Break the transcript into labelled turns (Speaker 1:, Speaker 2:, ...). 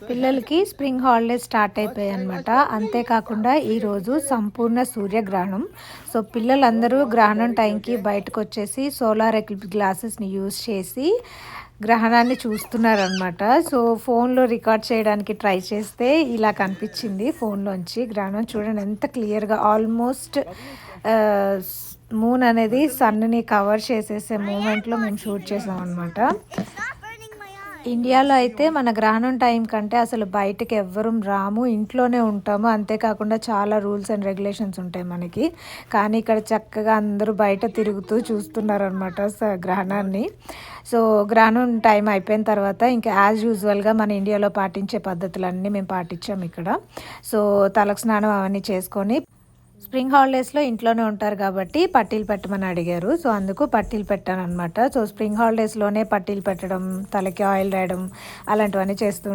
Speaker 1: పిల్లలకి spring holidays start అయిపోయాయి అనమాట. అంతేకాకుండా ఈరోజు సంపూర్ణ సూర్యగ్రహణం. సో పిల్లలందరూ గ్రహణం టైంకి బయటకు వచ్చేసి సోలార్ ఎక్లిప్స్ గ్లాసెస్ని యూజ్ చేసి గ్రహణాన్ని చూస్తున్నారనమాట. సో ఫోన్లో రికార్డ్ చేయడానికి ట్రై చేస్తే ఇలా కనిపించింది ఫోన్లోంచి గ్రహణం. చూడండి ఎంత క్లియర్గా, ఆల్మోస్ట్ మూన్ అనేది సన్ని కవర్ చేసేసే మూమెంట్లో మేము షూట్ చేసాం అనమాట. ఇండియాలో అయితే మన గ్రహణం టైం కంటే అసలు బయటకు ఎవ్వరూ రాము, ఇంట్లోనే ఉంటాము. అంతేకాకుండా చాలా రూల్స్ అండ్ రెగ్యులేషన్స్ ఉంటాయి మనకి. కానీ ఇక్కడ చక్కగా అందరూ బయట తిరుగుతూ చూస్తున్నారు అనమాట గ్రహణాన్ని. సో గ్రహణం టైం అయిపోయిన తర్వాత ఇంకా యాజ్ యూజువల్గా మన ఇండియాలో పాటించే పద్ధతులన్నీ మేము పాటించాము ఇక్కడ. సో తలకు స్నానం అవన్నీ చేసుకొని, స్ప్రింగ్ హాలిడేస్లో ఇంట్లోనే ఉంటారు కాబట్టి పట్టీలు పెట్టమని అడిగారు. సో అందుకు పట్టీలు పెట్టాను అనమాట. సో స్ప్రింగ్ హాలిడేస్లోనే పట్టీలు పెట్టడం, తలకి ఆయిల్ రాయడం అలాంటివన్నీ చేస్తూ